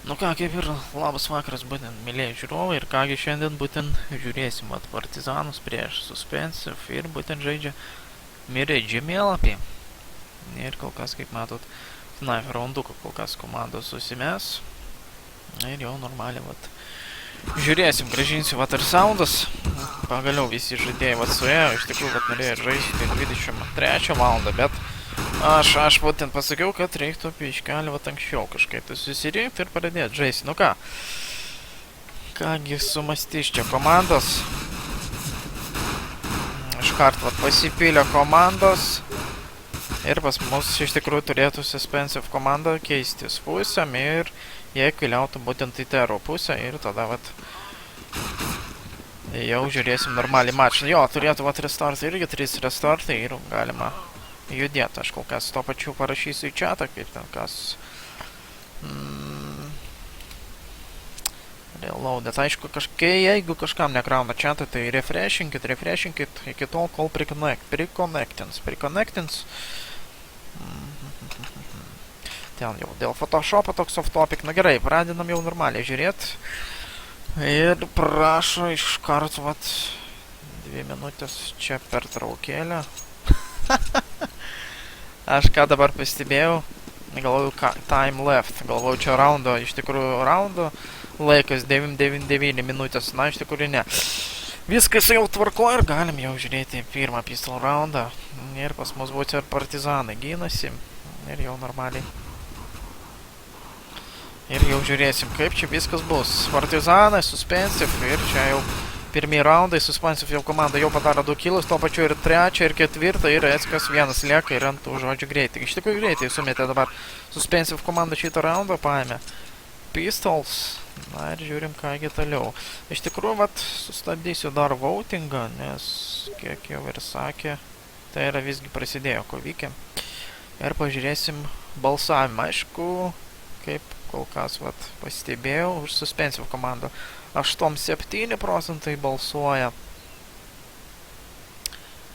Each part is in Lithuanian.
Nu ką, kaip ir labas vakaras būtent, mėlyje žiūrovai, ir kągi šiandien būtent žiūrėsim Partizanus prieš Suspensive ir būtent žaidžia Mirage žemėlapį. Ir kol kas, kaip matot, Sniper raunduką kol kas komandos susimės. Ir jau normaliai, žiūrėsim, grąžinsiu, ir soundas. Pagaliau visi žaidėjai, suėjo, iš tikrųjų, norėjo žaisti 23 valandą, bet aš būtent pasakiau, kad reiktų piškelį anksčiau kažkaip susirinkti ir pradėti žaisti. Nu ką, kągi sumastys čia komandos. Iškart pasipylė komandos. Ir pas mus iš tikrųjų turėtų Suspensive komanda keistis pusėm ir jie keliautų būtent į Tero pusę ir tada jau žiūrėsim normaliai mačą. Jo, turėtų restartai irgi 3 restartai ir galima judėti. Aš kol kas to pačiu parašysiu į chatą, kaip ten kas reloadet. Aišku, jeigu kažkam nekrauna chatą, tai refreshinkit iki tol, kol priconnectins. Ten jau dėl Photoshopo toks off topic. Na gerai, pradedam jau normaliai žiūrėti. Ir prašo iš karto 2 minutės čia per traukėlę. Aš ką dabar pastebėjau, galvoju, time left, galvoju, čia raundo, iš tikrųjų raundo laikas 999 minutės, na iš tikrųjų ne. Viskas jau tvarko ir galim jau žiūrėti pirmą pistol raundą. Ir pas mus būtų ir Partizanai gynasi. Ir jau normaliai. Ir jau žiūrėsim, kaip čia viskas bus. Partizanai, Suspensive ir čia jau pirmie raundai, Suspensive jau komanda jau padaro 2 kilus, to pačiu ir 3 ir 4 ir Eskas 1 lieka ir ant tų žodžių greitai. Iš tikrųjų greitai sumetė dabar Suspensive komanda šitą raundą, paėmė pistols. Na ir žiūrim, kągi toliau. Iš tikrųjų, sustabdysiu dar votingą, nes kiek jau ir sakė, tai yra visgi prasidėjo kovykė. Ir pažiūrėsim balsavimą. Aišku, kaip kol kas pastebėjau už Suspensive komandą. 8-7% balsuoja.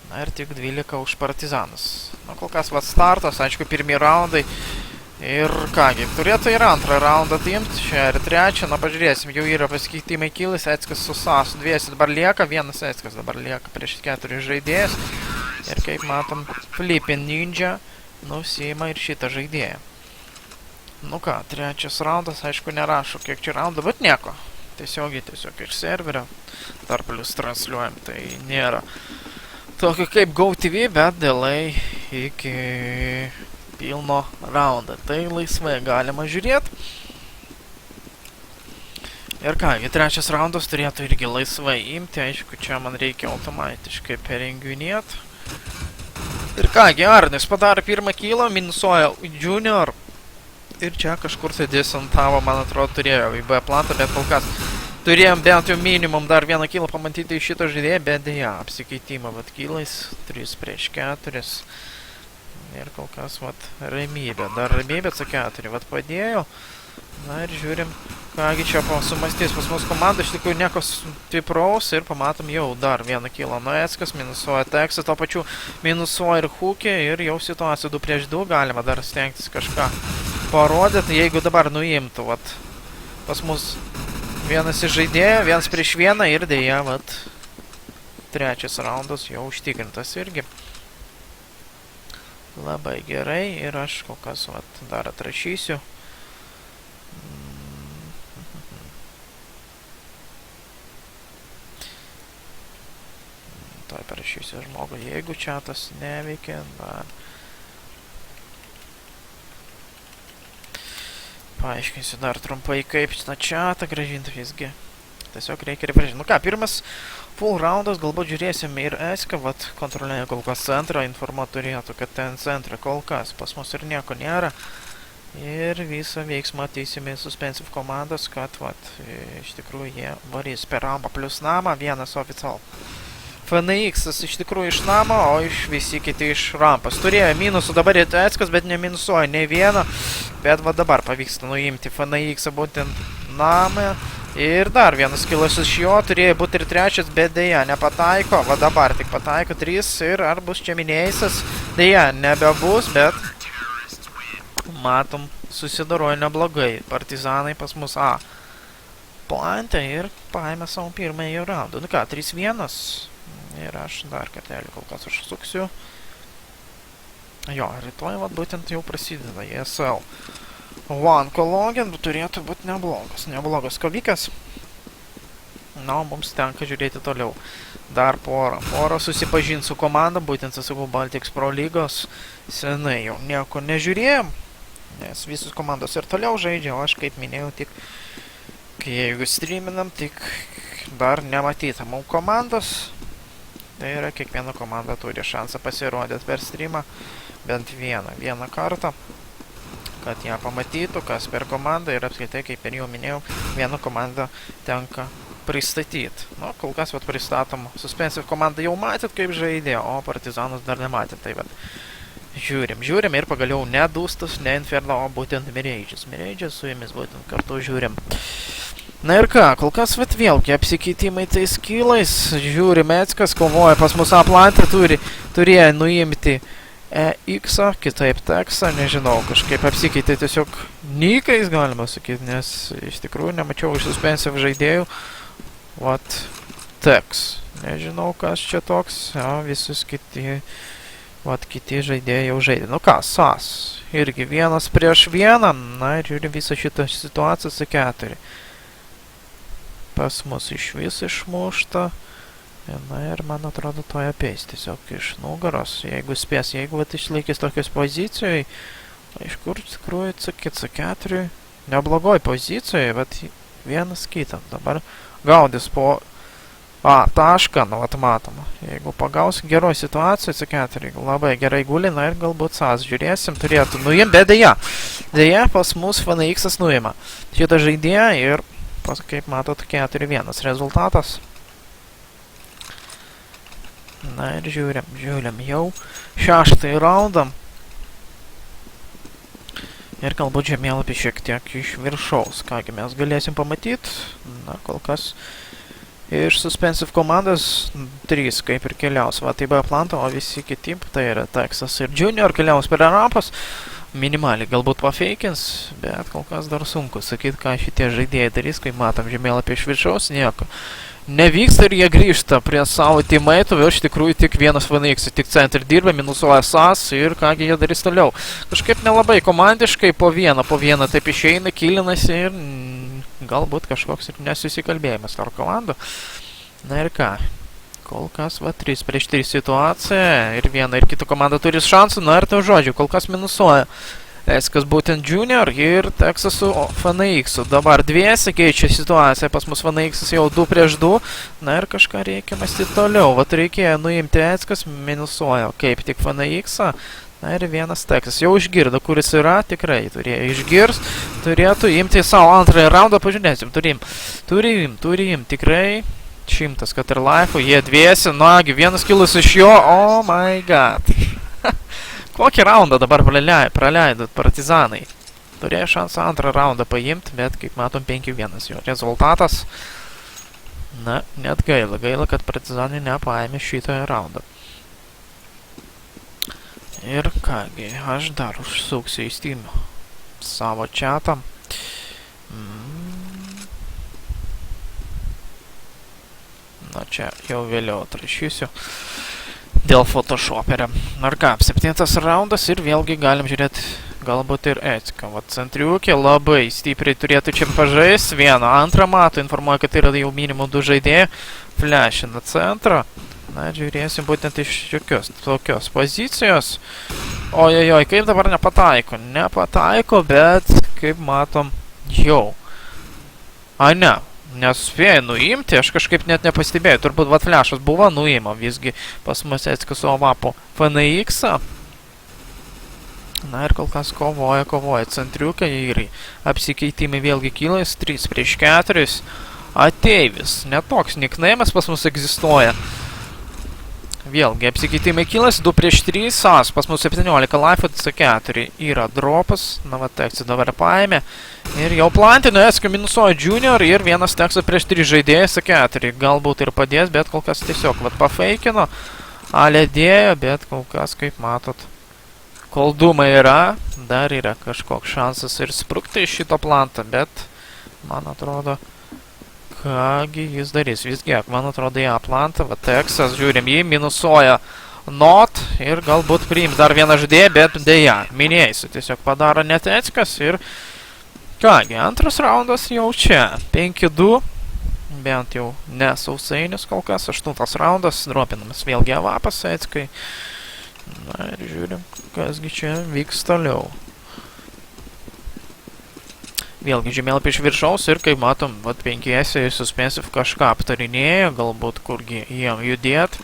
Na ir tik 12 už Partizanus. Na kol kas startas, aišku, pirmie raundai. Ir kągi, turėtų ir antrą raundą imti, čia ir 3, na pažiūrėsim, jau yra pasikeitimai kilis, Eskas su Sasu, 2 dabar lieka, 1 Eskas dabar lieka prieš 4 žaidėjas. Ir kaip matom, Flippin Ninja nusiima ir šitą žaidėją. Nu ką, 3 raundas, aišku, nerašo, kiek čia raundų, bet nieko. Tiesiog iš serverio, dar plius transliuojam, tai nėra tokio kaip GoTV, bet delay iki pilno raundą. Tai laisvai galima žiūrėti. Ir kągi, 3 raundas turėtų irgi laisvai imti, aišku, čia man reikia automatiškai perengiunėti. Ir kągi, Arnis padarė pirmą kilą, minusuoja Junior. Ir čia kažkur tai desantavo, man atrodo, turėjo į B plantą, bet kol kas turėjom bent jau minimum dar 1 kilą pamatyti iš šito žaidėjo, bet dėja, apsikeitimą kilais, 3 prieš 4. Ir kol kas, ramybė. Dar ramybė C4, padėjo. Na ir žiūrim, kągi čia sumastys pas mus komanda, iš tikrųjų nieko stipraus ir pamatom jau dar 1 kilą nuo Eskas, minusuoja Teksą, to pačiu minusuoja ir Hukė ir jau situacija 2 prieš 2, galima dar stengtis kažką parodyti, jeigu dabar nuimtų, pas mus vienas iš žaidėjo, 1 prieš 1 ir dėja, 3 raundas jau užtikrintas irgi. Labai gerai ir aš kol kas dar atrašysiu. Tuoj parašysiu žmogui, jeigu chatas neveikia, dar paaiškinsiu dar trumpai, kaip tą chatą grąžinti visgi. Tiesiog reikia refreshint. Nu ką, pirmas full roundas, galbūt žiūrėsim ir Eską, kontroliuoja kol kas centrą, informuot turėtų, kad ten centrą kol kas pas mus ir nieko nėra. Ir visą veiksmą teisime Suspensive komandas, kad iš tikrųjų jie varys per rampą plus namą, 1 oficial. FNX iš tikrųjų iš namo, o visi kiti iš rampas. Turėjo minusų dabar ir Eskas, bet neminusuoja ne vieną, bet dabar pavyksta nuimti FNX būtent namą. Ir dar 1 kilas iš jo, turėjo būti ir 3, bet dėja nepataiko, dabar tik pataiko 3 ir ar bus čia minėjusas, dėja nebebus, bet matom, susidaroja neblogai. Partizanai pas mus A plantė ir paėmė savo pirmąjį raundą. Nu ką, 3-1. Ir aš dar kartelį kol kas užsuksiu. Jo, rytoj vat būtent jau prasideda ESL. One Kologin turėtų būti neblogas kovikas. Na, mums tenka žiūrėti toliau. Dar porą susipažint su komanda, būtent su Baltics Pro lygos. Senai jau nieko nežiūrėjom, nes visus komandos ir toliau žaidžia, o aš kaip minėjau, tik jeigu streaminam, tik dar nematyta mums komandos. Tai yra, kiekviena komanda turi šansą pasirodyti per streamą bent vieną kartą, kad ją pamatytų, kas per komandą ir apskaitai, kaip ir jau minėjau, vieną komandą tenka pristatyti. Nu, kol kas vat pristatom Suspensive komandą jau matėt, kaip žaidė, o Partizanus dar nematėt. Tai vat žiūrim ir pagaliau ne Dustus, ne Inferno, o būtent Mirage'as. Mirage'as su jumis būtent kartu žiūrim. Na ir ką, kol kas vat vėlgi apsikeitimai tais skillais. Žiūrim, Eckas kovoja pas mus aplantę, turėjo nuimti EX-ą, kitaip Texą, nežinau, kažkaip apsikeitė tiesiog nikais, galima sakyti, nes iš tikrųjų nemačiau iš Suspensive žaidėjų. Vat Tex. Nežinau, kas čia toks, visus kiti žaidėjai jau žaidė. Nu ką, SAS. Irgi 1-1, na ir žiūrim visą šitą situaciją su 4. Pas mus iš vis išmušta. Na ir man atrodo to apeis tiesiog iš nugaros. Jeigu spės, jeigu vat išlaikys tokios pozicijoje, iš kur tikrųjų C4 neblogoj pozicijoje, vat vienas kitam. Dabar gaudys po tašką, nu vat matoma. Jeigu pagaus geroj situacijoj C4, labai gerai guli, na ir galbūt SAS žiūrėsim, turėtų nuim, bet deja pas mus FNX nuima šitą žaidėją ir kaip matot 4-1 rezultatas. Na ir žiūrim jau 6 raundą. Ir galbūt žemėlapį šiek tiek iš viršaus. Kągi mes galėsim pamatyti. Na, kol kas iš Suspensive komandos 3 kaip ir keliaus. Va, tai buvo Atlanta, o visi kiti, tai yra Texas ir Junior, keliaus per Europos. Minimaliai galbūt pafeikins, bet kol kas dar sunku sakyti, ką šitie žaidėjai darys, kai matom žemėlapį iš viršaus, nieko nevyksta ir jie grįžta prie savo teammate'ų, iš tikrųjų tik vienas FNX, tik centre dirba, minusuoja SAS ir kągi jie darys toliau. Kažkaip nelabai komandiškai po vieną taip išeina, kilinasi ir galbūt kažkoks ir nesusikalbėjimas tarp komandų. Na ir ką, kol kas va 3-3 situacija ir viena ir kita komanda turi šansų, na ir tai žodžiu, kol kas minusuoja. Eskas būtent Junior ir Texas su FNX. Dabar dviesi keičia situaciją, pas mus FNX jau 2-2. Na ir kažką reikia mąstyti toliau. Vat reikėjo nuimti Eskas, minusuoja kaip tik FNX. Na ir vienas Texas. Jau išgirdo, kuris yra, tikrai turėjo išgirst. Turėtų imti savo antrąjį raundą, pažiūrėsim. Turim, tikrai. 100 kad ir life'ų, jie dviesi, nagi, vienas kilus iš jo, oh my god. Kokį raundą dabar praleidot Partizanai? Turėjo šansą antrą raundą paimti, bet kaip matom 5-1 jo rezultatas. Na, net gaila, kad Partizanai nepaėmė šitoje raundą. Ir kągi, aš dar užsuksiu į Steam savo chatą. Na, čia jau vėliau atrašysiu. Dėl Photoshoperio. Ar ką, 7 raundas ir vėlgi galim žiūrėti galbūt ir Ecką. Vat centriukė labai stipriai turėtų čia pažaisti. Vieną, antrą mato, informuoja, kad yra jau minimum 2 žaidėjai. Flashina centrą. Na, žiūrėsim būtent iš tokios pozicijos. Ojojoj, kaip dabar nepataiko? Nepataiko, bet kaip matom, jau. Ne. Nesuspėjo nuimti, aš kažkaip net nepastebėjau. Turbūt vat flashas buvo nuima visgi pas mus Eckas su vapo FNX-ą. Na ir kol kas kovoja centriukai ir apsikeitimai vėlgi kilais 3-4. Ateivis, netoks nickname'as pas mus egzistuoja. Vėlgi apsikeitimai kilas 2-3, SAS pas mus 17 life, C4 yra dropas, na va Texas dabar paėmė ir jau plantino Eską minusuoja Junior ir vienas Texas prieš 3 žaidėjas C4, galbūt ir padės, bet kol kas tiesiog vat pafeikino, alė dėjo, bet kol kas kaip matot kol dūmai yra, dar yra kažkoks šansas ir sprukti iš šito plantą, bet man atrodo, kągi jis darys. Visgi, man atrodo, į A plantą, va Teksas, žiūrim jį, minusuoja Not ir galbūt priims dar vieną žaidėją, bet dėja, minėsiu, tiesiog padaro Neteckas ir kągi, antras raundas jau čia, 5-2, bent jau nesausainis kol kas, 8 raundas, dropinamas vėlgi avapas Eckai. Na ir žiūrim, kasgi čia vyks toliau. Vėlgi žemėlapį iš viršaus ir kaip matom, vat 5-ese Suspensive kažką aptarinėja, galbūt kurgi jiem judėt.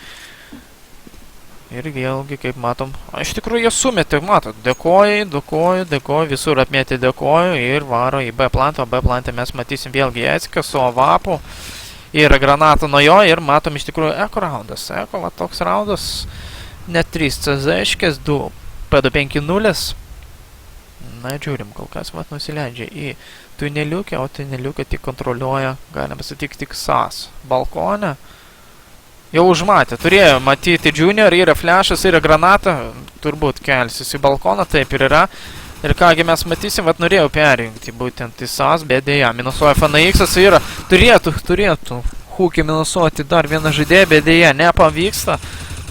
Ir vėlgi, kaip matom, iš tikrųjų jie sumetė, matot, dėkoju, visur apmėtė dėkoju ir varo į B plantą, o B plantą mes matysim vėlgi Ecką su avapu. Yra granata nuo jo ir matom iš tikrųjų Eko raundas. Eko, va toks raundas, net 3 CZ-škės, 2 P250. Na, žiūrim, kol kas vat nusileidžia į tuneliukę, o tuneliukę tik kontroliuoja, galima sakyti, tik SAS. Balkone. Jau užmatė, turėjo matyti Junior, yra flashas, yra granata, turbūt kelsis į balkoną, taip ir yra. Ir kągi mes matysim, vat norėjau perjungti būtent į SAS, bet dėja, minusuoja FNX-as yra, turėtų Hukį minusuoti dar vieną žaidėją, bet dėja, nepavyksta.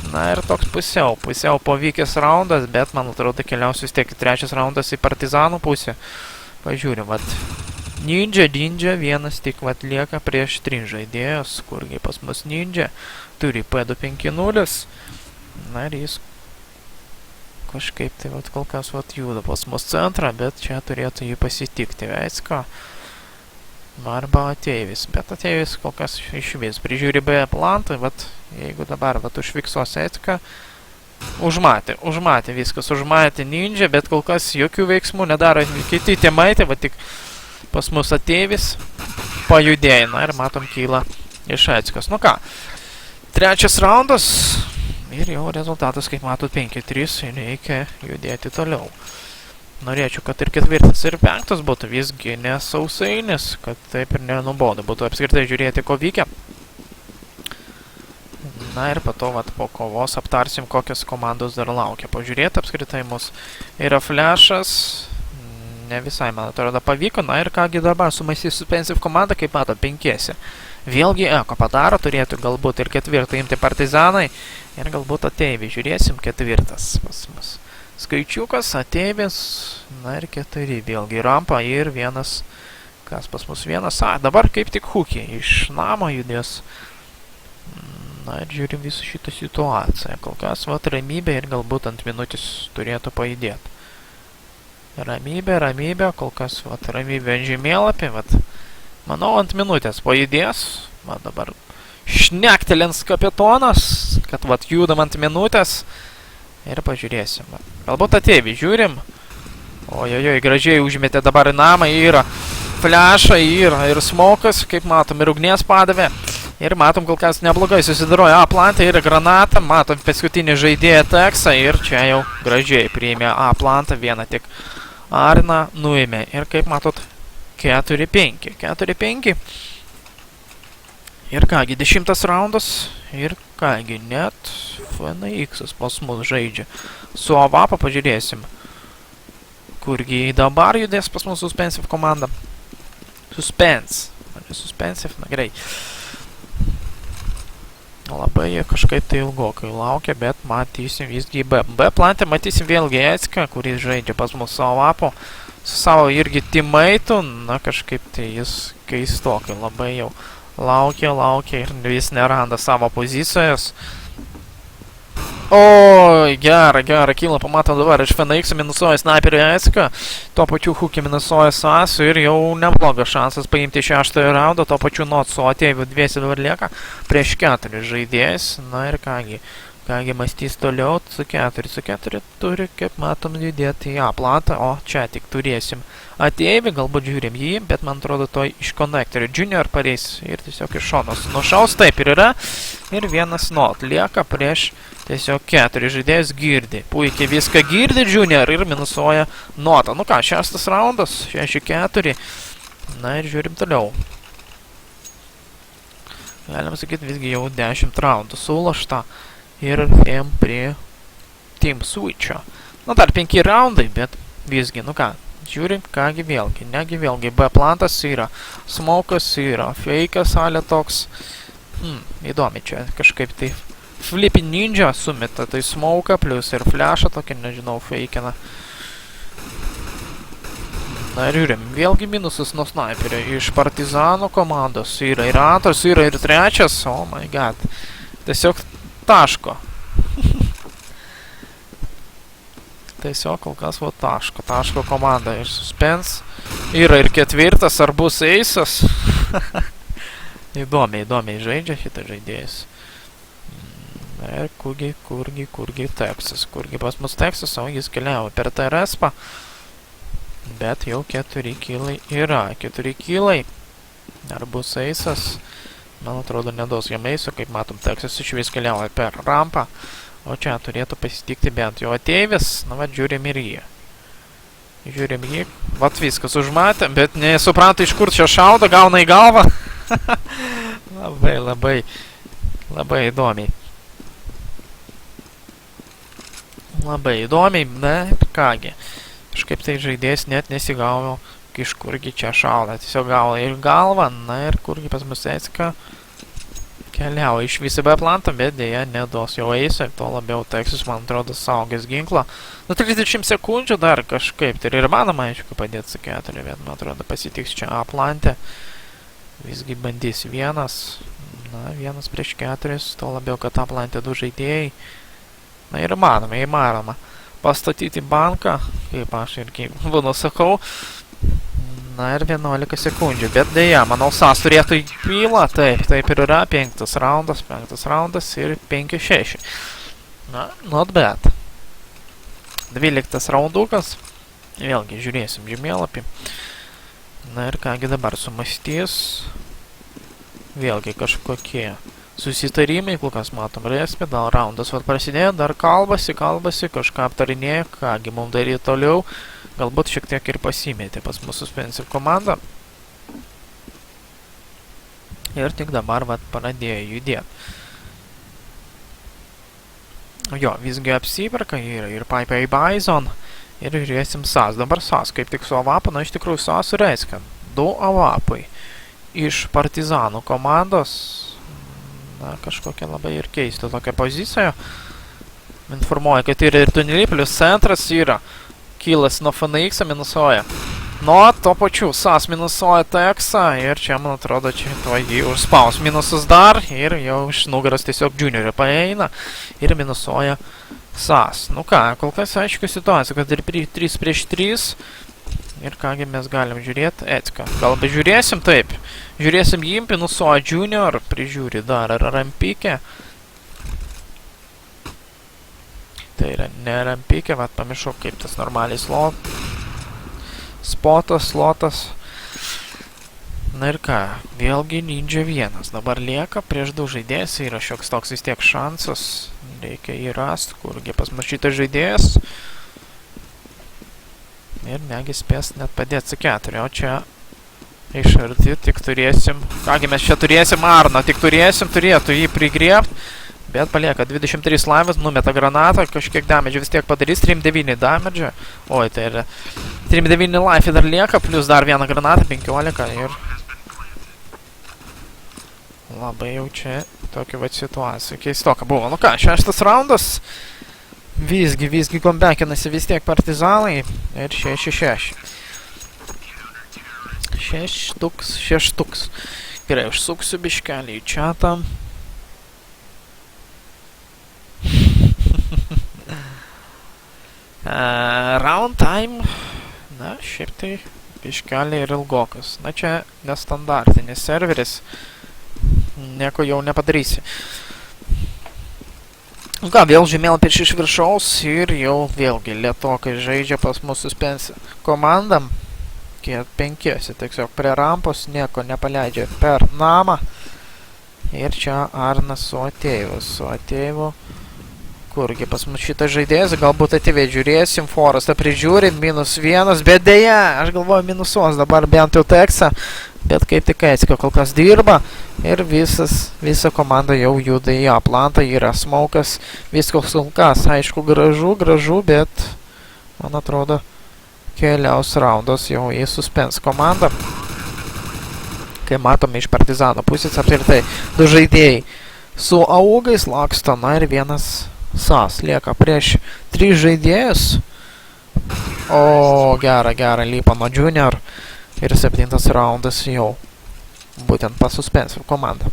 Na ir toks pusiau pavykęs raundas, bet man atrodo keliausiu vis tiek trečias raundas į partizanų pusę. Pažiūrim, vat. Ninja, vienas tik vat lieka prieš 3 žaidėjus, kurgi pas mus Ninja turi P250. Na ir jis kažkaip tai vat kol kas vat juda pas mus centrą, bet čia turėtų jį pasitikti Ecką. Arba Ateivis, bet Ateivis kol kas iš vis prižiūri B plantą, vat jeigu dabar vat užfiksuos Ecką, užmatė viskas, užmatė Ninja, bet kol kas jokių veiksmų nedaro kiti temaitė, vat tik pas mus Ateivis pajudėjo, na ir matom kyla iš Eckos. Nu ką, trečias raundas ir jau rezultatas, kaip matot, 5-3 ir reikia judėti toliau. Norėčiau, kad ir 4 ir 5 būtų visgi nesausainis, kad taip ir nenubodo būtų apskritai žiūrėti, ko vykia. Na ir po to, vat, po kovos aptarsim, kokios komandos dar laukia. Pažiūrėti apskritai mus yra flashas, ne visai, man atrodo, pavyko. Na ir kągi dabar sumaisys Suspensive komanda, kaip mato, 5-ese. Vėlgi Eko padaro, turėtų galbūt ir 4 imti partizanai ir galbūt Ateivi. Žiūrėsim 4 pas mus. Skaičiukas, Ateivis, na ir 4, vėlgi rampa ir vienas, kas pas mus vienas, dabar kaip tik Hukį iš namo judės. Na ir žiūrim visą šitą situaciją, kol kas, vat, ramybė ir galbūt ant minutės turėtų pajudėti. Ramybė, kol kas, vat, ramybė ant žemėlapį, vat, manau, ant minutės pajudės, vat, dabar šnektelins kapitonas, kad, vat, judam ant minutės. Ir pažiūrėsim. Galbūt Ateivį žiūrim. Ojojoj, gražiai užmetė dabar į namą. Yra flashą, yra ir smokas, kaip matom, ir ugnies padavė. Ir matom, kol kas neblogai susidaroja A plantą, yra granata. Matom paskutinį žaidėją Teksą ir čia jau gražiai priėmė A plantą. Vieną tik Arną nuėmė. Ir kaip matot, 4-5. 4-5. Ir kągi, 10 raundas. Ir kągi, net FNX pas mus žaidžia. Su Avapa pažiūrėsim. Kurgi dabar judės pas mus Suspensive komanda. Suspensive, na gerai. Labai kažkaip tai ilgokai laukia, bet matysim visgi B. B plantę matysim vėlgi Ecką, kuris žaidžia pas mus su Avapu. Su savo irgi teammeitu, na kažkaip tai jis keistokai labai jau laukia ir vis neranda savo pozicijos. Oi, gerą kilą pamatom dabar iš FNX minusuoja sniperį Ecką, tuo pačiu Hukį minusuoja SAS ir jau neblogas šansas paimti 6 raundą, tuo pačiu Not su Ateiviu 2 dabar lieka prieš 4 žaidėjus. Na ir kągi mąstys toliau, su 4 turi, kaip matom, judėti į A plantą, o čia tik turėsim Ateivį, galbūt žiūrim jį, bet man atrodo to iš konektorių Junior pareis ir tiesiog iš šonos nušaus, taip ir yra. Ir vienas Not lieka prieš tiesiog 4 žaidėjus girdi. Puikiai viską girdi Junior ir minusuoja Notą. Nu ką, 6 raundas, 6-4. Na ir žiūrim toliau. Galim sakyti, visgi jau 10 raundų sulašta. Ir ėjom prie Team Switch'o. Nu, dar 5 raundai, bet visgi, nu ką, žiūrim, kągi vėlgi, negi vėlgi, B plantas yra, smokas yra, fake'as ale toks, įdomi čia, kažkaip tai Flippy Ninja sumeta, tai smoką, plus ir flashą tokį, nežinau, fake'ina. Na ir žiūrim, vėlgi minusus nuo sniperio, iš partizanų komandos, yra ir antras, yra ir trečias, oh my god, tiesiog taško. Tiesiog kol kas va taško komanda ir suspense. Yra ir ketvirtas, ar bus eisas. Įdomiai žaidžia šitą žaidėjas. Ir kurgi Teksas. Kurgi pas mus Teksas, o jis keliavo per TRS-pą. Bet jau 4 kilai yra. 4 kilai. Ar bus eisas? Man atrodo, neduos jam eiso, kaip matom, Teksas iš vis keliavo per rampą. O čia turėtų pasitikti bent jo ateivis. Na, va, žiūrim ir jį. Žiūrim jį. Vat viskas užmatė, bet nesuprato, iš kur čia šaudo, gauna į galvą. Labai įdomiai. Labai įdomiai, na, kągi. Kažkaip tai žaidėjas net nesigavo, iš kurgi čia šauda. Tiesiog gavo ir galvą, na ir kurgi pas mus eisika. Keliavo iš visi B plantą, bet dėja neduos jau eisą, to labiau Teksas, man atrodo, saugęs ginklą. Nu, 30 sekundžių dar kažkaip, tai ir manoma, aišku, padėti su 4, bet, man atrodo, pasitiks čia A plantę. Visgi bandys vienas, na, 1 prieš 4, to labiau, kad A plantė 2 žaidėjai. Na, ir įmanoma. Pastatyti banką, kaip aš irgi būnu sakau. Na ir 11 sekundžių, bet dėja, manau, SAS turėtų į pylą, taip ir yra, 5 raundas ir 5-6. Na, not bad. 12 raundukas, vėlgi žiūrėsim žemėlapį. Na ir kągi dabar sumastys, vėlgi kažkokie susitarimai, kol kas matom resmi, dar raundas vat prasidėjo, dar kalbasi, kažką aptarinėja, kągi mums daryti toliau. Galbūt šiek tiek ir pasimėtė pas mūsų suspensive komandą. Ir tik dabar vat pradėjo judėti. Jo, visgi apsiperka ir Pipe Bison. Ir žiūrėsim SAS. Dabar SAS kaip tik su avapu, na iš tikrųjų SAS reiškia 2 avapai iš partizanų komandos. Na, kažkokia labai ir keista tokia pozicija. Informuoja, kad yra ir tuneliai, plus centras yra. Kilas nuo FNX minusuoja. Nuo to pačių SAS minusuoja Teksą ir čia, man atrodo, čia to jį užspaus minusus dar ir jau iš nugaras tiesiog Juniorė paeina ir minusuoja SAS. Nu ką, kol kas aiškiai situacija, kad ir 3 prieš 3 ir kągi mes galim žiūrėti, etika. Galbūt žiūrėsim taip. Žiūrėsim jį, minusuoja Junior, prižiūri dar ar rampikė. Tai yra nerampikė, vat pamiršau kaip tas normaliai slotas. Na ir ką, vėlgi Ninja 1. Dabar lieka prieš 2 žaidėjas, yra šioks toks vis tiek šansas. Reikia jį rasti, kurgi pas mus šitas žaidėjas. Ir negi spės net padėti su 4, o čia iš arti tik turėsim. Kągi mes čia turėsim Arną, tik turėtų jį prigriebti. Bet palieka 23 laivas, numeta granatą, kažkiek damage vis tiek padarys, 3-9 damage. Oi, tai yra 3-9 life dar lieka, plus dar vieną granatą, 15 ir... Labai jau čia tokia vat situacija, keistoka buvo. Nu ką, 6 raundas, visgi comebackinasi vis tiek partizanai ir 6-6. 6 Gerai, užsuksiu biškelį į chatą. Round time, na, šiaip tai biškelį ir ilgokas. Na, čia nestandartinis serveris, nieko jau nepadarysi. Ką, vėl žemėlapį iš viršaus ir jau vėlgi lėtokai žaidžia pas mūsų suspense komandam. 5, tiesiog prie rampos, nieko nepaleidžia per namą. Ir čia Arnas su ateivu. Kurgi pas mus šitas žaidėjas, galbūt atėvė žiūrėsim, Forestą prižiūri, -1, bet dėja, aš galvoju minusuos dabar bent jau Teksą, bet kaip tik Eitsika kol kas dirba ir visa komanda jau juda į aplantą, yra smokas, viskas kol kas, aišku, gražu, bet Man atrodo, keliaus raundas jau į Suspense komandą. Kai matome iš Partizano pusės apskritai du žaidėjai su augais laksto, na ir vienas SAS lieka prieš 3 žaidėjus. O, gerą lypą nuo Junior ir 7 raundas jau būtent pas Suspense komandą.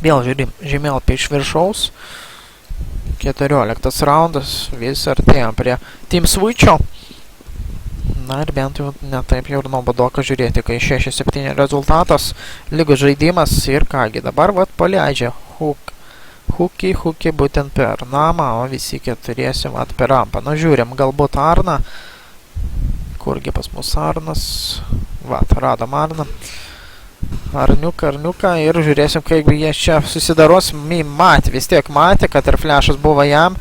Vėl žemėlapį iš viršaus. 14 raundas, vis artėjom prie Team Switch'o. Na ir bent jau netaip jau ir nuobodoka žiūrėti, kai 6-7 rezultatas, lygus žaidimas ir kągi, dabar vat paleidžia Hukį būtent per namą, o visi keturiesim vat per rampą. Nu žiūrim, galbūt Arną, kurgi pas mus Arnas, vat, radom Arną. Arniuką ir žiūrėsim, kaip jie čia susidaros. Vis tiek matė, kad ir flešas buvo jam.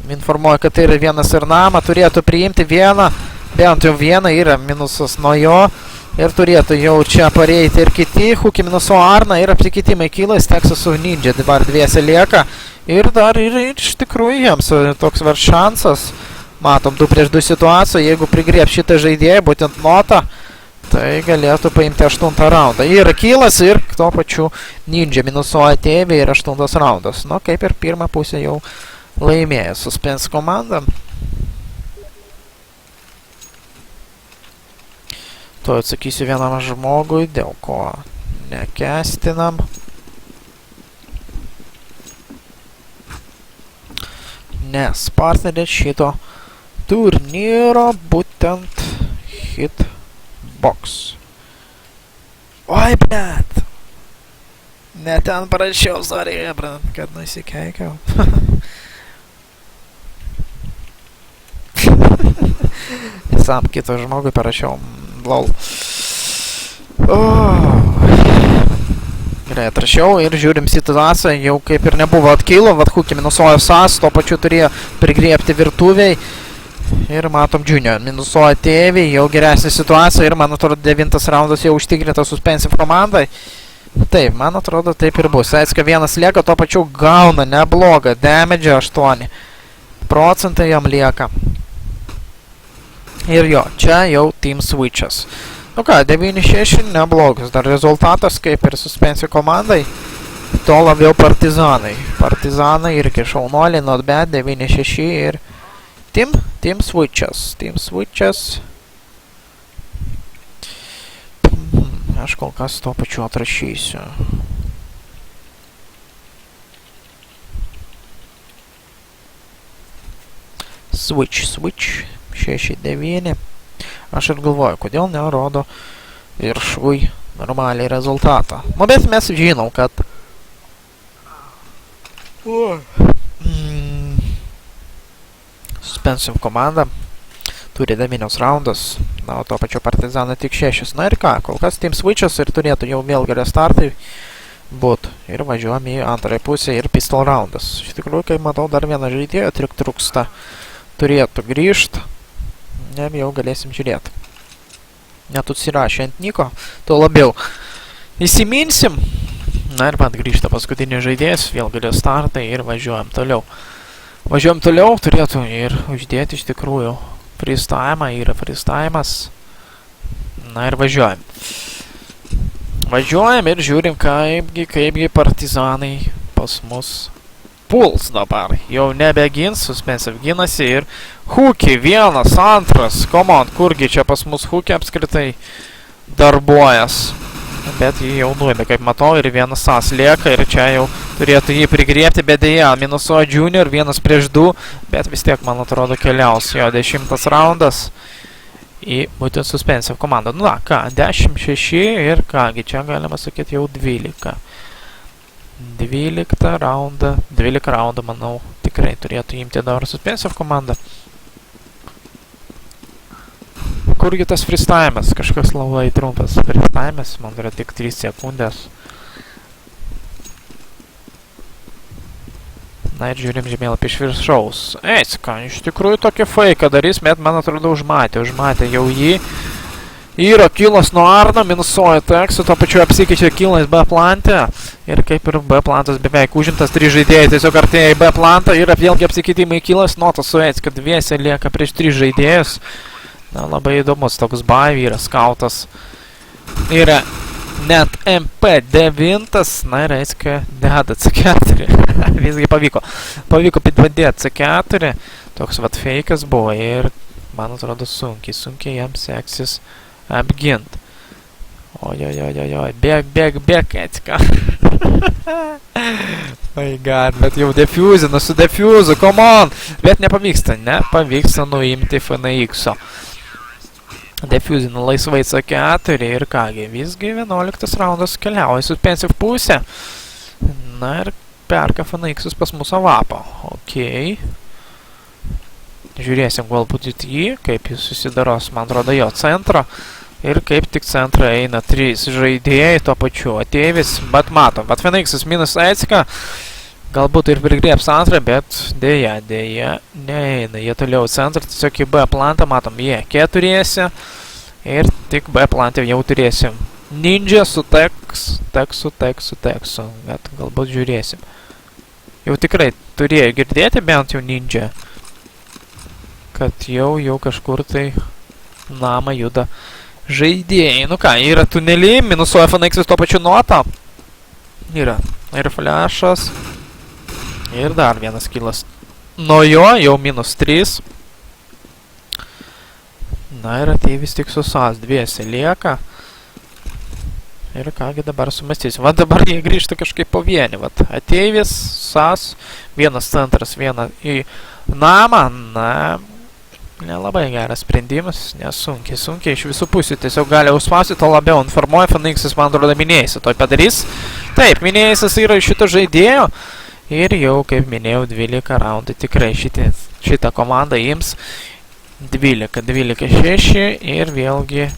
Informuoja, kad tai yra vienas ir namą, turėtų priimti vieną, bent jau vieną yra minusas nuo jo. Ir turėtų jau čia pareiti ir kiti. Hukį minuso Arną ir apsikeitimai kyla, Teksas su Ninja dabar dviese lieka. Ir dar ir iš tikrųjų jiems toks var šansas. Matom 2 prieš 2 situaciją, jeigu prigrieb šitą žaidėją, būtent Notą, tai galėtų paimti 8 raundą. Yra kylas ir tuo pačiu Ninja minusuoja TV ir 8 raundas. Nu, kaip ir pirmą pusę jau laimėjo Suspense komanda. To atsakysiu vienam žmogui, dėl ko nekestinam. Nes partneris šito turnyro būtent Hitbox. Oi, blet! Ne ten parašiau, sorry, kad nusikeikiau. Visam kito žmogui parašiau. Lol. Gerai, atrašiau ir žiūrim situaciją, jau kaip ir nebuvo atkylo, vat Hukį minusuoja SAS, tuo pačiu turėjo prigriebti virtuviai. Ir matom Junior minusuoja TV, jau geresnė situacija ir man atrodo 9 raundas jau užtikrintas Suspense komandai. Taip, man atrodo taip ir bus. Aiska vienas lieka, tuo pačiu gauna neblogą damage 8% jam lieka. Ir jo, čia jau Team Switch'as. Nu ką, 9-6 neblogas dar rezultatas, kaip ir Suspense komandai. To labiau Partizanai. Partizanai irgi šaunuoliai, not bad, 9-6 ir Team Switch'as. Team Switch'as. Aš kol kas to pačiu atrašysiu. Switch. 6-9. Aš ir galvoju, kodėl nerodo viršui normaliai rezultatą. Nu, bet mes žinom, kad Suspense komanda turi 9 raundas, na, o to pačiu Partizanai tik 6. Na ir ką, kol kas Team Switch'as ir turėtų jau vėl gerai startai būt. Ir važiuojam į antrąją pusę ir pistol raundas. Iš tikrųjų, kai matau dar vieną žaidėją, tik trūksta, turėtų grįžt. Ne, jau galėsim žiūrėti. Net užsirašė ant Niko, tuo labiau įsiminsim. Na ir man grįžta paskutinis žaidėjas, vėl galės startai ir važiuojam toliau. Važiuojam toliau, turėtų ir uždėti iš tikrųjų freestymą, yra freestymas. Na ir važiuojam. Važiuojam ir žiūrim, kaipgi Partizanai pas mus puls dabar. Jau nebegins, Suspense ginasi ir Hukį, 1, 2, come on, kurgi čia pas mus Hukį apskritai darbuojas. Bet jį jau nuėmė, kaip matau, ir 1 SAS lieka ir čia jau turėtų jį prigriebti, bet dėja, minusuoja Junior, 1 prieš 2, bet vis tiek, man atrodo, keliaus jo 10 raundas į būtent Suspense komandą. Nu, na, ką, 10-6 ir kągi, čia galima sakyti jau 12. 12 raundą, manau, tikrai turėtų imti dabar Suspense komanda. Kurgi tas freestymas? Kažkas labai trumpas freestymas, man yra tik 3 sekundės. Na ir žiūrim žemėlapį iš viršaus. Eis, ką, iš tikrųjų tokį fake darys, bet man atrodo užmatė jau jį. Yra kilas nuo Arno, minusuoja Teksų, tuo pačiu apsikeičia kilais B plantę. Ir kaip ir B plantas beveik užimtas, 3 žaidėjai tiesiog artėja į B plantą. Yra vėlgi apsikeitimai kilas, Notas su Ecka dviese lieka prieš 3 žaidėjus. Na, labai įdomus toks Baivy yra skautas. Yra net MP9, na ir Ecka deda C4. Visgi pavyko. Pavyko padėti C4. Toks vat feikas buvo ir, man atrodo, sunkiai jam seksis apgint. Ojojojojoj, bėg, Ecka. My god, bet jau defuzinu, su defuzu, come on! Bet nepavyksta nuimti FNX-o. Defuzinu laisvai C4 ir kągi, visgi 11 raundas keliauja su Suspensive pusė. Na ir perka FNX-us pas mūsų vapą. Okei. Žiūrėsim galbūt į jį, kaip jis susidaros, man atrodo, jo centro. Ir kaip tik centrą eina 3 žaidėjai, tuo pačiu ateivis, bet matom, bet FNX-as minus Ecka, galbūt ir prigrėps antrą, bet dėja, neeina, jie toliau centrą, tiesiog į B plantą, matom, jie keturiesi, ir tik B plantą jau turėsim Ninja su Teksu, bet galbūt žiūrėsim. Jau tikrai turėjo girdėti bent jau Ninja, kad jau kažkur tai namą juda žaidėjai. Nu ką, yra tunelį, minusuoja FNX tuo pačiu Notą. Yra ir flashas. Ir dar vienas kilas. Nuo jo jau minus 3. Na ir ateivis tik su SAS dviese lieka. Ir kągi dabar sumastysim. Va dabar jie grįžta kažkaip po vienį. Vat ateivis, SAS, vienas centras, vieną į namą. Na, nelabai geras sprendimas, nes sunkiai iš visų pusių tiesiog gali užspausti, to labiau informuoja FNX-as, man atrodo, minėjasi to padarys. Taip, minėjęs yra iš šito žaidėjo ir jau, kaip minėjau, 12 raundų tikrai šitą komandą ims 12-6 ir vėlgi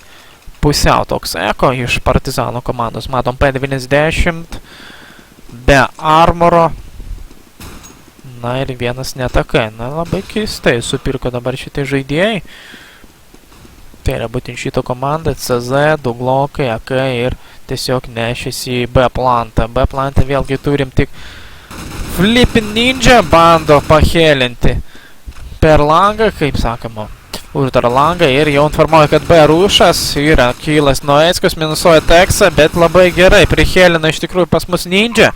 pusiau toks Eko iš Partizano komandos. Matom P90 be armoro. Na ir vienas netakai. Na, labai keistai supirko dabar šitai žaidėjai. Tai yra būtent šito komanda, CZ, Duglokai, AK ir tiesiog nešėsi į B plantą. B plantą vėlgi turim tik Flippin Ninja bando pahelinti per langą, kaip sakoma, uždarą langą ir jau informuoja, kad B rūšas yra kilas nuo Eckos, minusuoja Teksą, bet labai gerai prihelina iš tikrųjų pas mus Ninja.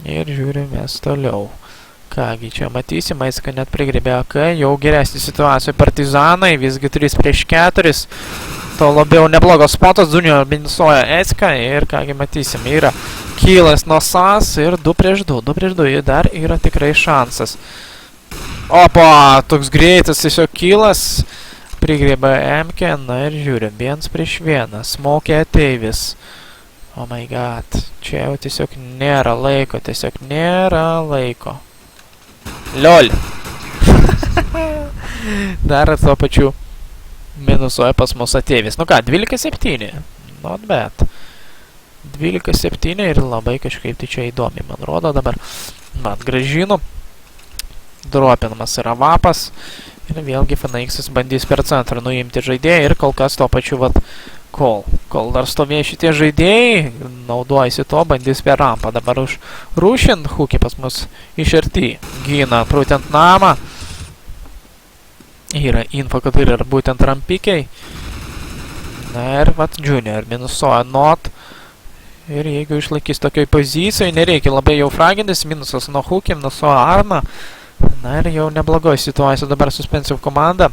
Ir žiūrimės toliau. Kągi, čia matysim, Ecka net prigrėbė AK, jau geresnį situaciją Partizanai, visgi 3 prieš 4. To labiau neblogos spotas, Junior minusuoja Ecka ir kągi matysim, yra kilas nuo SAS ir 2 prieš 2 ir dar yra tikrai šansas. Opa, toks greitas tiesiog kilas, prigrėbė MK, na ir žiūrim, 1 prieš 1, smokė ateivis. Oh my god, čia jau tiesiog nėra laiko, LOL. Dar tuo pačiu minusuoja pas mus ateivis. Nu ką, 12-7, not bad. 12-7 ir labai kažkaip tai čia įdomi, man rodo dabar. Mat, gražinu. Dropinamas yra vapas. Ir vėlgi FNX bandys per centrą nuimti žaidėją ir kol kas tuo pačiu vat kol dar stovėjo šitie žaidėjai, naudojasi to, bandys per rampą. Dabar už rūšint, Hukį pas mus iš arti gina būtent namą. Yra info, kad yra būtent rampikiai. Na ir vat Junior minusuoja Not. Ir jeigu išlaikys tokioj pozicijoj, nereikia labai jau fragintis, minusas nuo Hukį, minusuoja Arną. Na ir jau neblogoji situacija dabar Suspensive komanda.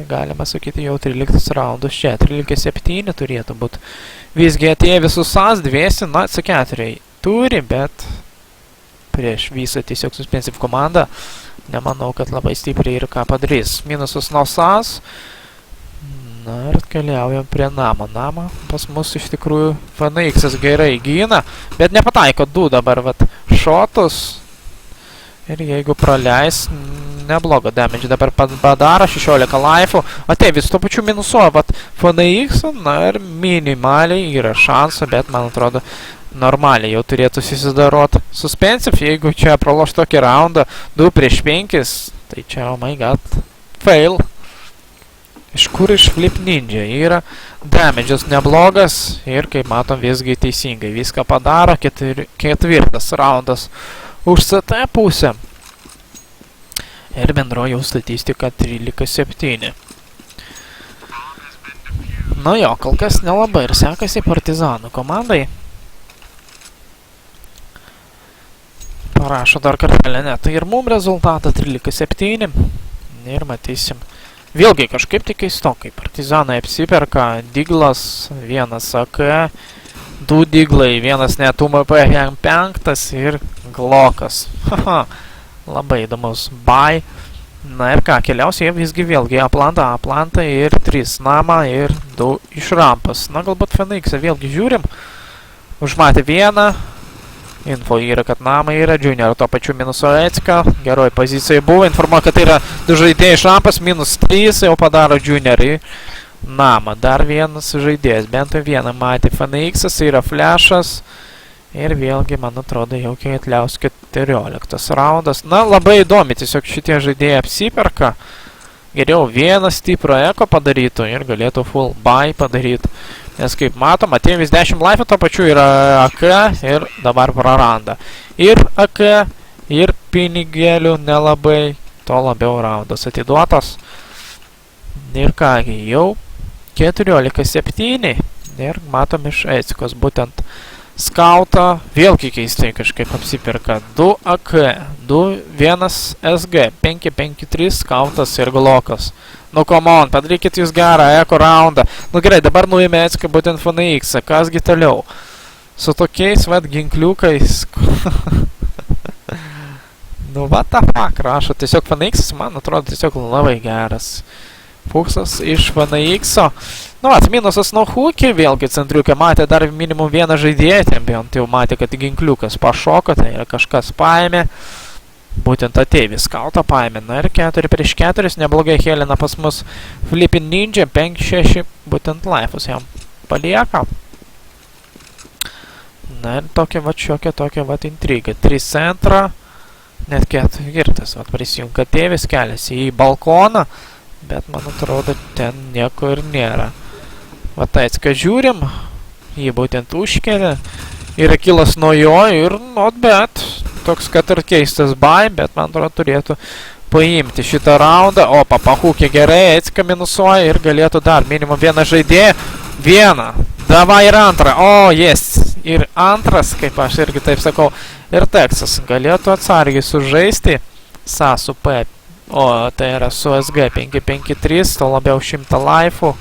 Galima sakyti, jau 13 raundus čia, 13-7 turėtų būti. Visgi atėjo visus SAS dviesi, na, C4 turi, bet prieš visą tiesiog Suspensive komandą nemanau, kad labai stipriai ir ką padarys. Minusas nuo SAS. Na ir keliaujam prie namo. Namą pas mus iš tikrųjų FNX gerai gina, bet nepataiko 2 dabar vat šotus. Ir jeigu praleis, neblogo damage dabar padaro, 16 life'ų. Ateivis tuo pačiu minusuoja, vat FNX, na ir minimaliai yra šansų, bet man atrodo normaliai jau turėtų susidarot Suspensive, jeigu čia praloš tokį raundą 2 prieš 5, tai čia, oh my god, fail. Iš kur iš Flip Ninja yra damage'as neblogas ir, kaip matom, visgi teisingai. Viską padaro, ketvirtas raundas už CT pusę. Ir bendro jau statistika 13-7. Nu jo, kol kas nelabai ir sekasi Partizanų komandai. Parašo dar kartelę, ne, tai ir mum rezultatą 13-7. Ir matysim. Vėlgi kažkaip tik keistokai. Partizanai apsiperka, Diglas, vienas AK, 2 Diglai, vienas net UMP 5 ir Glokas. Haha, labai įdomus buy. Na ir ką, keliausiai visgi vėlgi Atlanta ir 3 Nama ir 2 iš rampas. Na galbūt Phoenix'ą vėlgi žiūrim. Užmatė vieną. Info yra, kad Nama yra, Junior to pačiu minuso Ecka, geroj pozicijai buvo, informuoja, kad tai yra 2 žaidėjai iš rampas, -3, jau padaro Junior į Nama. Dar vienas žaidėjas, bent vieną matė Phoenix'as, yra flashas ir vėlgi, man atrodo, jau atliaus 14 raundas. Na, labai įdomi, tiesiog šitie žaidėjai apsiperka, geriau vieną stiprų eko padarytų ir galėtų full buy padaryti. Nes kaip matom, atėjo vis 10 life, to pačiu yra AK ir dabar praranda. Ir AK, ir pinigėlių nelabai, to labiau raundas atiduotas. Ir kągi, jau 14-7. Ir matom iš Ecikos būtent skautą. Vėlgi keistai kažkaip apsipirka 2 AK, 1 SG, 5-5-3 skautas ir Glokas. Nu, come on, padarykit jūs gerą eko raundą. Nu gerai, dabar nuėmė Ecika būtent Phoenix'ą. Kasgi toliau? Su tokiais, vat, ginkliukais. Nu, what the fuck, rašo. Tiesiog Phoenix'as, man atrodo, tiesiog labai geras. Fuksas iš Phoenix'o. Nu, vat, minusas nuo Hookį, vėlgi centriukė matė dar minimum vieną žaidėją. Ten bent jau matė, kad ginkliukas pašoko, tai yra kažkas paėmė. Būtent ateivis skautą paėmė. Na ir 4-4, neblogai Helena pas mus Flipping Ninja, 5-6, būtent life'us jam palieka. Na ir tokia va intriga. 3 centrą, net 4 girtas, va prisijunka ateivis, keliasi į balkoną, bet man atrodo ten nieko ir nėra. Va Ecika žiūrim, jį būtent užkelia, yra kilas nuo jo ir not bad. Toks, kad ir keistas buy, bet man atrodo turėtų paimti šitą raundą. O, papahūkė gerai, Ecika minusuoja ir galėtų dar minimum vieną žaidėją. Vieną. Davai ir antrą. O, yes. Ir antras, kaip aš irgi taip sakau, ir Texas galėtų atsargiai sužaisti. Sa su P. O, tai yra su SG 5-5-3, to labiau 100 life'ų.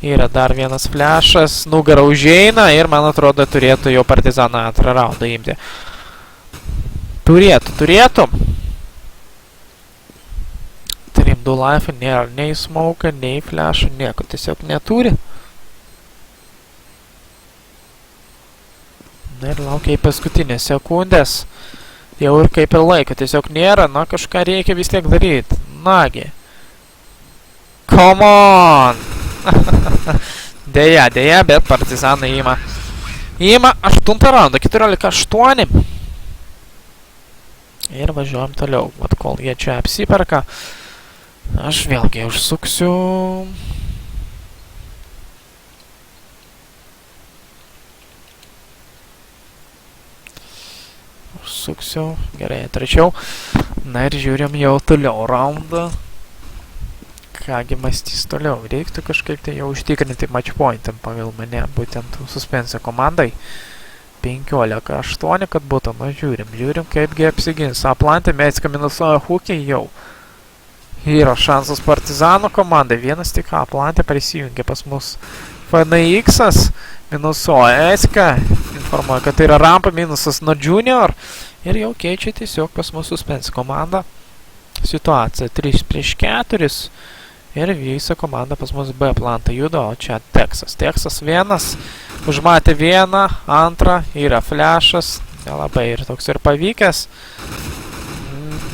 Yra dar vienas flashas, nugarą užeina ir man atrodo turėtų jau Partizaną antrą raundą imti. Turėtų. Turim 2 life, nėra nei smoke, nei flash, nieko tiesiog neturi. Na ir laukia į paskutinės sekundės. Jau ir kaip ir laiko tiesiog nėra, na kažką reikia vis tiek daryti. Nagi. Come on! Deja, bet Partizanai ima 8 raundą, 14-8. Ir važiuojam toliau. Vat kol jie čia apsiperka, aš vėlgi užsuksiu. Gerai, trečiau. Na ir žiūrim jau toliau raundą. Kągi mąstys toliau. Reiktų kažkaip tai jau užtikrinti match pointam pagal mane, būtent suspense komandai. 15-8, kad būtų, nu žiūrim, kaipgi apsigins. Atlanta, Ecika minusuoja Hookį jau. Yra šansas Partizanų komandai, vienas tik Atlanta prisijungia pas mus. Phoenix'as minusuoja Ecika, informuoja, kad tai yra rampa minusas nuo Junior. Ir jau keičia tiesiog pas mus suspense komanda. Situacija 3-4. Ir visa komanda pas mus B plantą juda, o čia Texas. Texas vienas, užmatė vieną, antrą, yra flashas, nelabai ir toks ir pavykęs.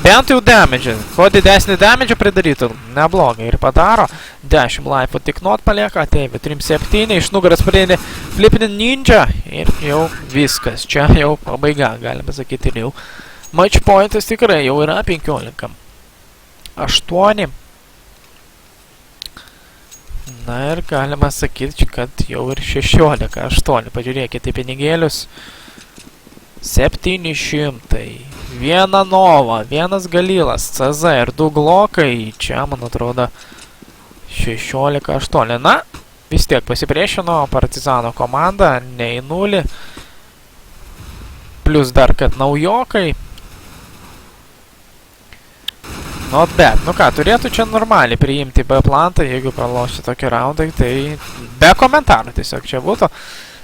Bent jau damage, kuo didesnį damage pridarytų, neblogai ir padaro. 10 life'ų tik not palieka, ateivi 3-7, iš nugaras pradėdė Flipping Ninja ir jau viskas, čia jau pabaiga, galime sakyti, ir jau match pointas tikrai jau yra 15. 8. Na ir galima sakyti, kad jau ir 16-8. Pažiūrėkite į pinigėlius. 700. Viena Nova, vienas Galilas, CZ ir 2 Glokai. Čia, man atrodo, 16-8. Na, vis tiek pasipriešino Partizano komanda, ne į 0. Plius dar, kad naujokai. Nu, bet, nu ką, turėtų čia normaliai priimti B plantą, jeigu pralošti tokį raundą, tai be komentarų tiesiog čia būtų.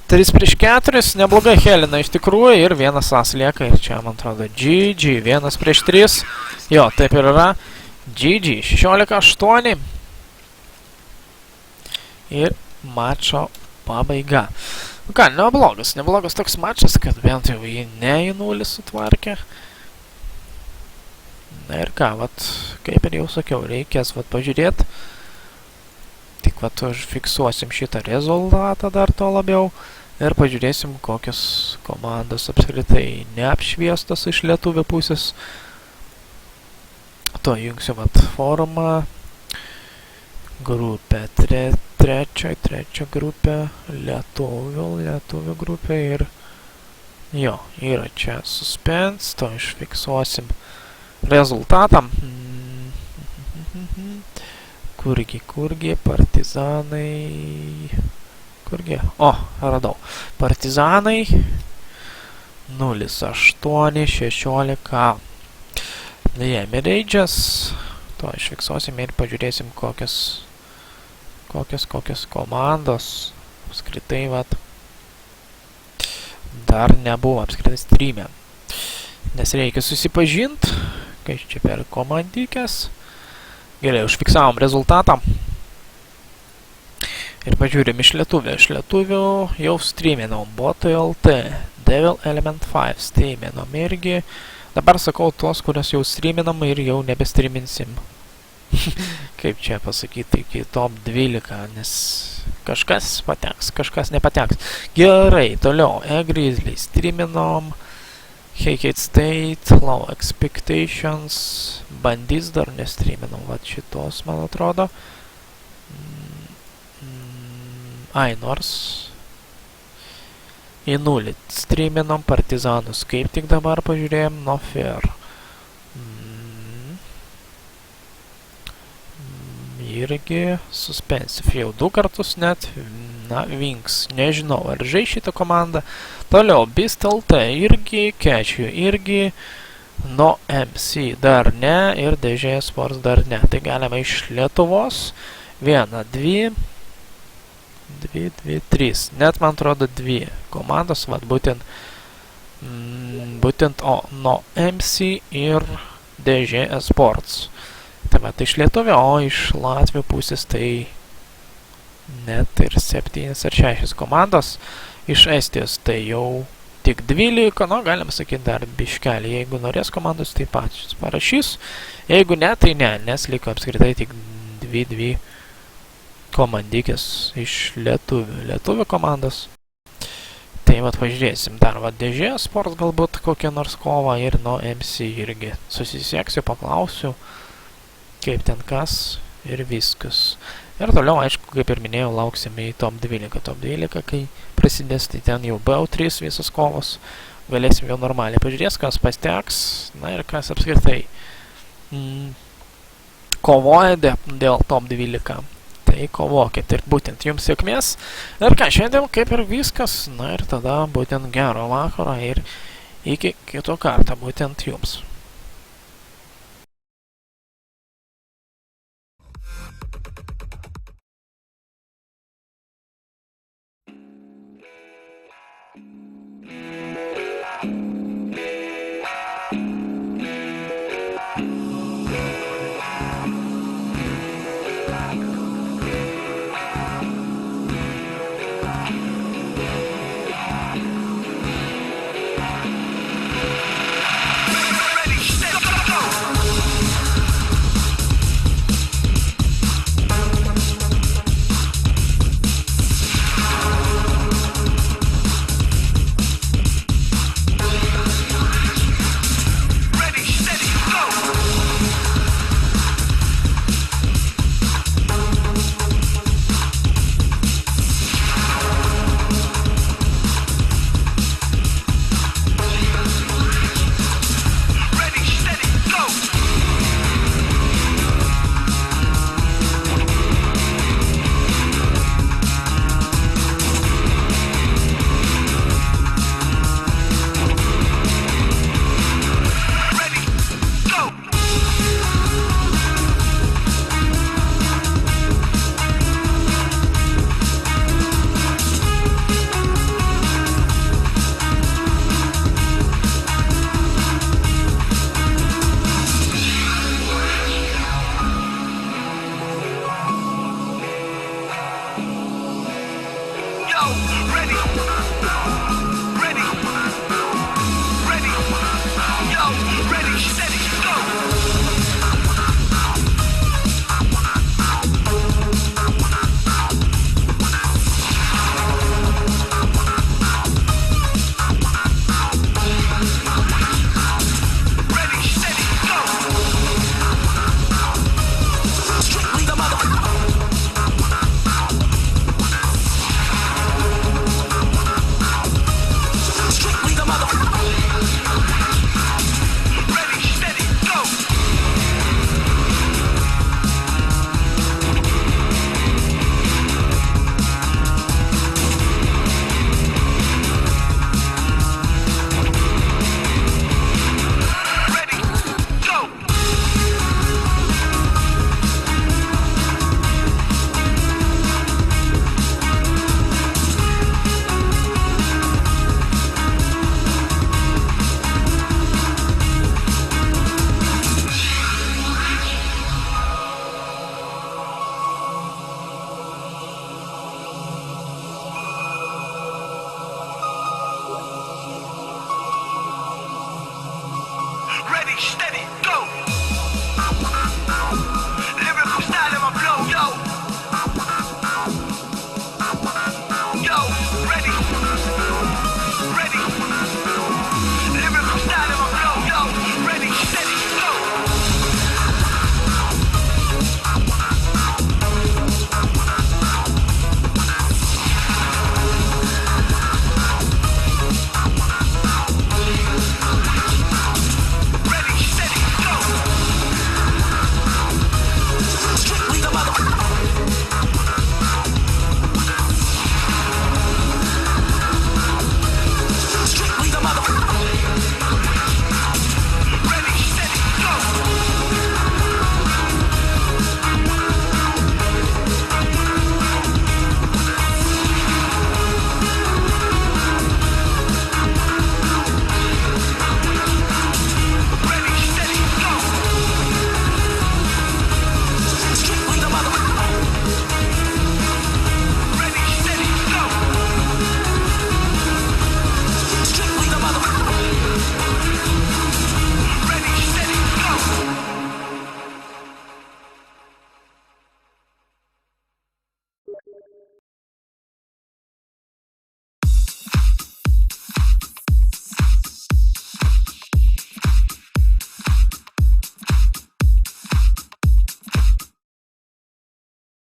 3 prieš 4, nebloga Helena iš tikrųjų ir vienas as lieka ir čia, man atrodo, GG, 1 prieš 3. Jo, taip ir yra. GG, 16-8. Ir mačo pabaiga. Nu ką, neblogas toks mačas, kad bent jau jį ne į 0 sutvarkė. Na ir ką, vat, kaip ir jau sakiau, reikės vat pažiūrėti. Tik vat užfiksuosim šitą rezultatą dar to labiau. Ir pažiūrėsim, kokios komandos apskritai neapšviestos iš lietuvių pusės. To jungsiu vat forumą. Grupę, trečia grupė, lietuvių grupė ir... Jo, yra čia suspense, to išfiksuosim rezultatą. Kurgi, partizanai... Kurgi? O, radau. Partizanai 0-8-16. Emirages. To išfiksuosim ir pažiūrėsim kokios komandos apskritai vat dar nebuvo apskritai streame. Nes reikia susipažinti, kai čia per komandikės. Gerai, užfiksavom rezultatą. Ir pažiūrim iš lietuvių. Iš lietuvių jau streaminom Botai LT, Devil Element 5 streaminom irgi. Dabar sakau tuos, kurios jau streaminom ir jau nebestreaminsim. Kaip čia pasakyti, iki top 12, nes kažkas pateks, kažkas nepateks. Gerai, toliau, E-Grizzly streaminom, Hate State, Low Expectations, Bandys dar nestreaminom, vat šitos, man atrodo. Ai, nors į 0 streaminom Partizanus, kaip tik dabar pažiūrėjom, No Fair. Irgi Suspensive, jau 2 kartus net, na, Wings, nežinau, ar žai šitą komandą. Toliau, Beast LT irgi, Catch You irgi, No MC dar ne ir DŽ Sports dar ne. Tai galima iš Lietuvos, 1, 2, 3, net man atrodo 2 komandos, vat būtent No MC ir DŽ Sports. Tai va, tai iš Lietuvio, o iš Latvių pusės tai net ir 7 ar 6 komandos. Iš Estijos tai jau tik 12, nu, galim sakyti dar biškelį. Jeigu norės komandos, tai pačios parašys. Jeigu ne, tai ne, nes liko apskritai tik 2 komandikės iš lietuvių komandos. Tai vat pažiūrėsim dar, va, DŽ Sports galbūt kokią nors kovą ir No MC irgi susisieksiu, paklausiu, kaip ten kas ir viskas. Ir toliau, aišku, kaip ir minėjau, lauksime į top 12. Top 12, kai prasidės, tai ten jau BO3 visos kovos. Galėsim jau normaliai pažiūrės, kas pasteks, na ir kas apskritai kovoja dėl top 12. Tai kovokit ir būtent jums sėkmės. Ir ką, šiandien kaip ir viskas, na ir tada būtent gero vakaro ir iki kito karto būtent jums. ready.